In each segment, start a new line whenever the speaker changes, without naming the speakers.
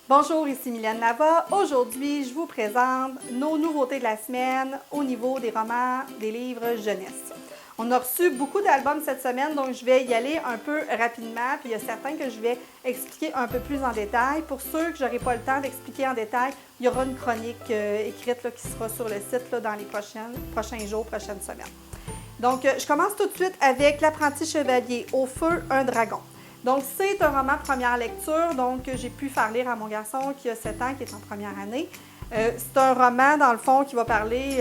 Bonjour, ici Mylène Lava. Aujourd'hui, je vous présente nos nouveautés de la semaine au niveau des romans, des livres jeunesse. On a reçu beaucoup d'albums cette semaine, donc je vais y aller un peu rapidement. Puis il y a certains que je vais expliquer un peu plus en détail. Pour ceux que je n'aurai pas le temps d'expliquer en détail, il y aura une chronique écrite là, qui sera sur le site là, dans les prochains jours, prochaines semaines. Donc, je commence tout de suite avec L'apprenti chevalier, Au feu, un dragon. Donc, c'est un roman première lecture, donc j'ai pu faire lire à mon garçon qui a 7 ans, qui est en première année. C'est un roman, dans le fond, qui va parler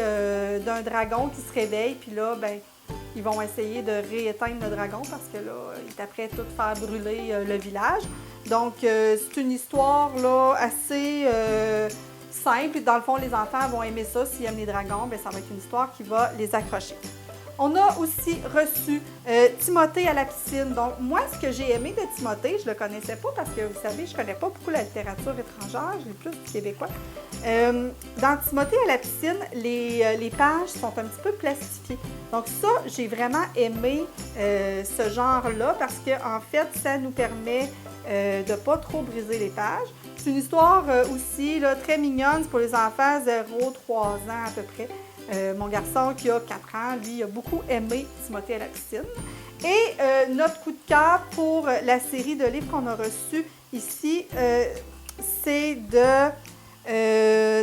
d'un dragon qui se réveille, puis là, ben, ils vont essayer de rééteindre le dragon parce que là, il est après tout faire brûler le village. Donc, c'est une histoire là, assez simple. Dans le fond, les enfants vont aimer ça. S'ils aiment les dragons, bien, ça va être une histoire qui va les accrocher. On a aussi reçu Timothée à la piscine. Donc, moi, ce que j'ai aimé de Timothée, je ne le connaissais pas parce que, vous savez, je ne connais pas beaucoup la littérature étrangère, j'ai plus du québécois. Dans Timothée à la piscine, les pages sont un petit peu plastifiées. Donc, ça, j'ai vraiment aimé ce genre-là parce qu'en fait, ça nous permet de ne pas trop briser les pages. C'est une histoire aussi là, très mignonne pour les enfants 0-3 ans à peu près. Mon garçon qui a 4 ans, lui, a beaucoup aimé Timothée à la piscine. Et notre coup de cœur pour la série de livres qu'on a reçus ici, c'est de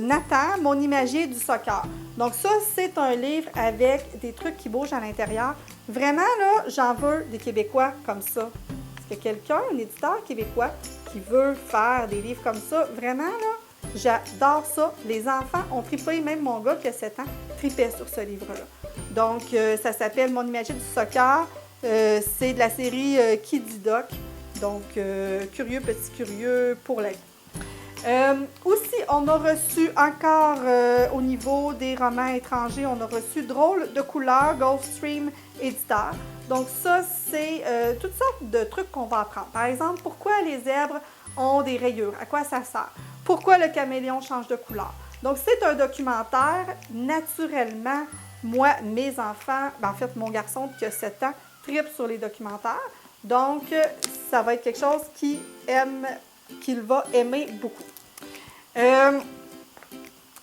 Nathan, Mon imagier du soccer. Donc ça, c'est un livre avec des trucs qui bougent à l'intérieur. Vraiment, là, j'en veux des Québécois comme ça. Est-ce que quelqu'un, un éditeur québécois, qui veut faire des livres comme ça, vraiment, là, j'adore ça. Les enfants ont trippé, même mon gars qui a 7 ans, tripait sur ce livre-là. Donc, ça s'appelle Mon imagier du soccer. C'est de la série Kiddy Doc. Donc, curieux, petit curieux pour la vie. Aussi, on a reçu encore au niveau des romans étrangers, on a reçu Drôle de couleur, Gulfstream éditeur. Donc, ça, c'est toutes sortes de trucs qu'on va apprendre. Par exemple, pourquoi les zèbres ont des rayures? À quoi ça sert? Pourquoi le caméléon change de couleur? Donc, c'est un documentaire. Naturellement, moi, mes enfants, ben, en fait, mon garçon qui a 7 ans, tripe sur les documentaires. Donc, ça va être quelque chose qu'il va aimer beaucoup.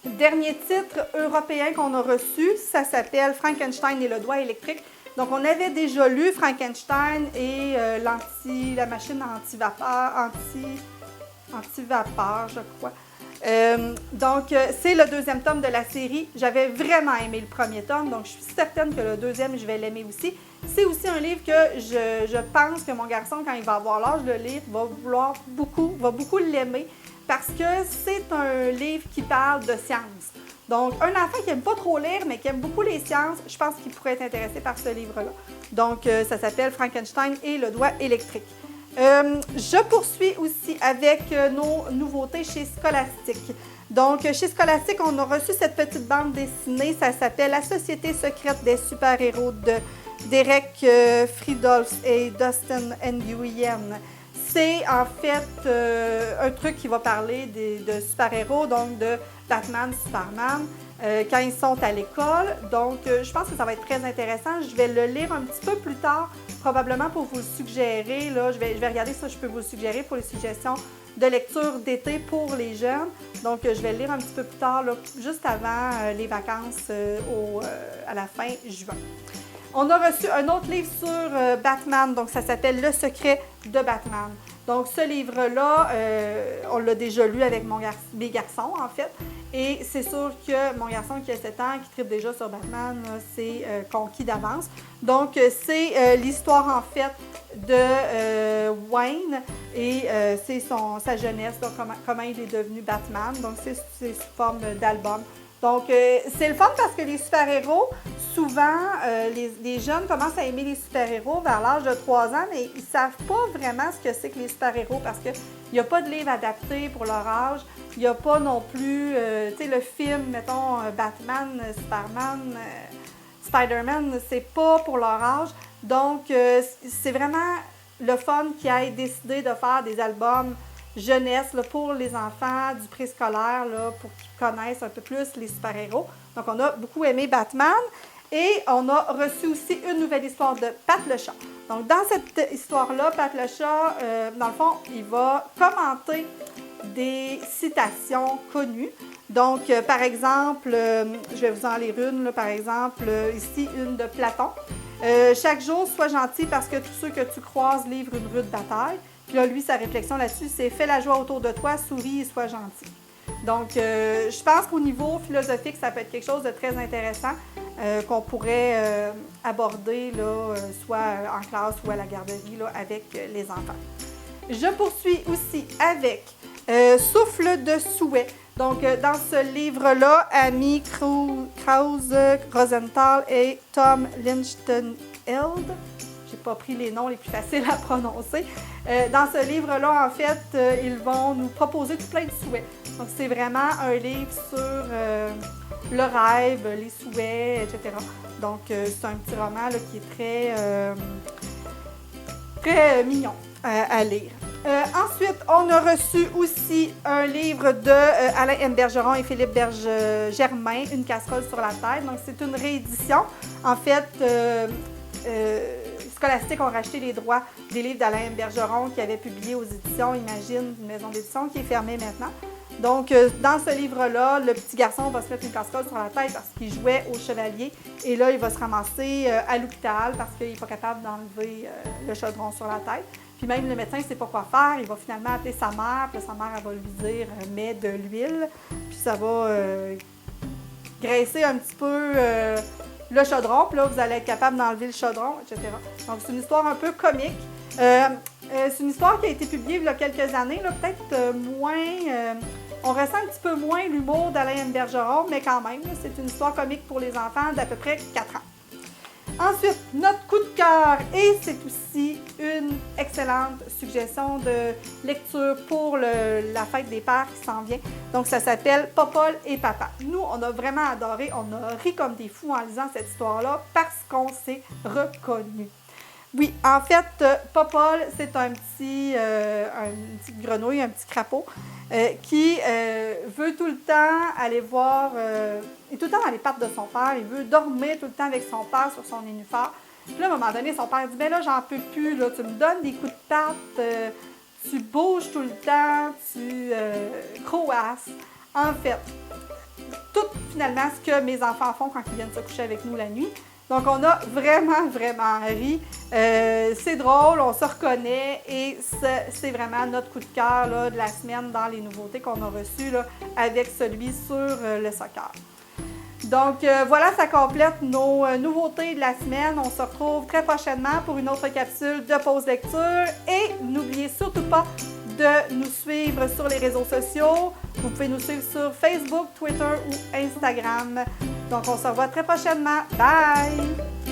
Dernier titre européen qu'on a reçu, ça s'appelle Frankenstein et le doigt électrique. Donc, on avait déjà lu Frankenstein et la machine anti-vapeur, je crois. Donc, c'est le deuxième tome de la série. J'avais vraiment aimé le premier tome, donc je suis certaine que le deuxième, je vais l'aimer aussi. C'est aussi un livre que je pense que mon garçon, quand il va avoir l'âge de lire, va beaucoup l'aimer parce que c'est un livre qui parle de science. Donc, un enfant qui n'aime pas trop lire, mais qui aime beaucoup les sciences, je pense qu'il pourrait être intéressé par ce livre-là. Donc, ça s'appelle Frankenstein et le doigt électrique. Je poursuis aussi avec nos nouveautés chez Scholastic. Donc, chez Scholastic, on a reçu cette petite bande dessinée. Ça s'appelle La Société secrète des super-héros de Derek Fridolfs et Dustin Nguyen. C'est en fait un truc qui va parler de super-héros, donc de Batman, Superman, quand ils sont à l'école. Donc, je pense que ça va être très intéressant. Je vais le lire un petit peu plus tard, probablement pour vous le suggérer. Là, je vais regarder si je peux vous le suggérer pour les suggestions de lecture d'été pour les jeunes. Donc, je vais le lire un petit peu plus tard, là, juste avant les vacances à la fin juin. On a reçu un autre livre sur Batman, donc ça s'appelle Le secret de Batman. Donc, ce livre-là, on l'a déjà lu avec mes garçons, en fait. Et c'est sûr que mon garçon qui a 7 ans, qui tripe déjà sur Batman, c'est conquis d'avance. Donc, c'est l'histoire, en fait, de Wayne et c'est sa jeunesse, donc comment il est devenu Batman. Donc, c'est sous forme d'album. Donc, c'est le fun parce que les super-héros, souvent, les jeunes commencent à aimer les super-héros vers l'âge de 3 ans, mais ils ne savent pas vraiment ce que c'est que les super-héros parce qu'il n'y a pas de livre adapté pour leur âge. Il n'y a pas non plus, tu sais, le film, mettons, Batman, Superman, Spider-Man, c'est pas pour leur âge. Donc, c'est vraiment le fun qui ait décidé de faire des albums jeunesse là, pour les enfants du préscolaire là, pour qu'ils connaissent un peu plus les super-héros. Donc, on a beaucoup aimé Batman et on a reçu aussi une nouvelle histoire de Pat le chat. Donc, dans cette histoire-là, Pat le chat, dans le fond, il va commenter des citations connues. Donc, par exemple, je vais vous en lire une, là, par exemple, ici, une de Platon. Chaque jour, sois gentil parce que tous ceux que tu croises livrent une rude bataille. Puis là, lui, sa réflexion là-dessus, c'est « Fais la joie autour de toi, souris et sois gentil ». Donc, je pense qu'au niveau philosophique, ça peut être quelque chose de très intéressant qu'on pourrait aborder, là, soit en classe ou à la garderie, là, avec les enfants. Je poursuis aussi avec Souffle de souhait. Donc, dans ce livre-là, Amy Krause Rosenthal et Tom Lichtenheld, j'ai pas pris les noms les plus faciles à prononcer. Dans ce livre-là, en fait, ils vont nous proposer tout plein de souhaits. Donc, c'est vraiment un livre sur le rêve, les souhaits, etc. Donc, c'est un petit roman là, qui est très mignon à lire. Ensuite, on a reçu aussi un livre de Alain M. Bergeron et Philippe Germain, Une casserole sur la tête. Donc, c'est une réédition. En fait, Scholastic ont racheté les droits des livres d'Alain M. Bergeron qui avait publié aux éditions Imagine, une maison d'édition qui est fermée maintenant. Donc, dans ce livre-là, le petit garçon va se mettre une casserole sur la tête parce qu'il jouait au chevalier. Et là, il va se ramasser à l'hôpital parce qu'il n'est pas capable d'enlever le chaudron sur la tête. Puis même le médecin ne sait pas quoi faire. Il va finalement appeler sa mère. Puis sa mère, elle va lui dire « mets de l'huile ». Puis ça va graisser un petit peu le chaudron. Puis là, vous allez être capable d'enlever le chaudron, etc. Donc, c'est une histoire un peu comique. C'est une histoire qui a été publiée il y a quelques années, peut-être moins... on ressent un petit peu moins l'humour d'Alain M. Bergeron, mais quand même, c'est une histoire comique pour les enfants d'à peu près 4 ans. Ensuite, notre coup de cœur, et c'est aussi une excellente suggestion de lecture pour la fête des pères qui s'en vient. Donc, ça s'appelle Popol et Papa. Nous, on a vraiment adoré, on a ri comme des fous en lisant cette histoire-là parce qu'on s'est reconnus. Oui, en fait, Popol, c'est une petite grenouille, un petit crapaud qui veut tout le temps aller voir, il est tout le temps dans les pattes de son père, il veut dormir tout le temps avec son père sur son nénuphar. Puis là, à un moment donné, son père dit « Ben là, j'en peux plus, là, tu me donnes des coups de patte, tu bouges tout le temps, tu croasses. » En fait, tout finalement ce que mes enfants font quand ils viennent se coucher avec nous la nuit. Donc, on a vraiment, vraiment ri. C'est drôle, on se reconnaît et c'est vraiment notre coup de cœur là, de la semaine dans les nouveautés qu'on a reçues là, avec celui sur le soccer. Donc, voilà, ça complète nos nouveautés de la semaine. On se retrouve très prochainement pour une autre capsule de pause lecture. Et n'oubliez surtout pas de nous suivre sur les réseaux sociaux. Vous pouvez nous suivre sur Facebook, Twitter ou Instagram. Donc, on se revoit très prochainement. Bye!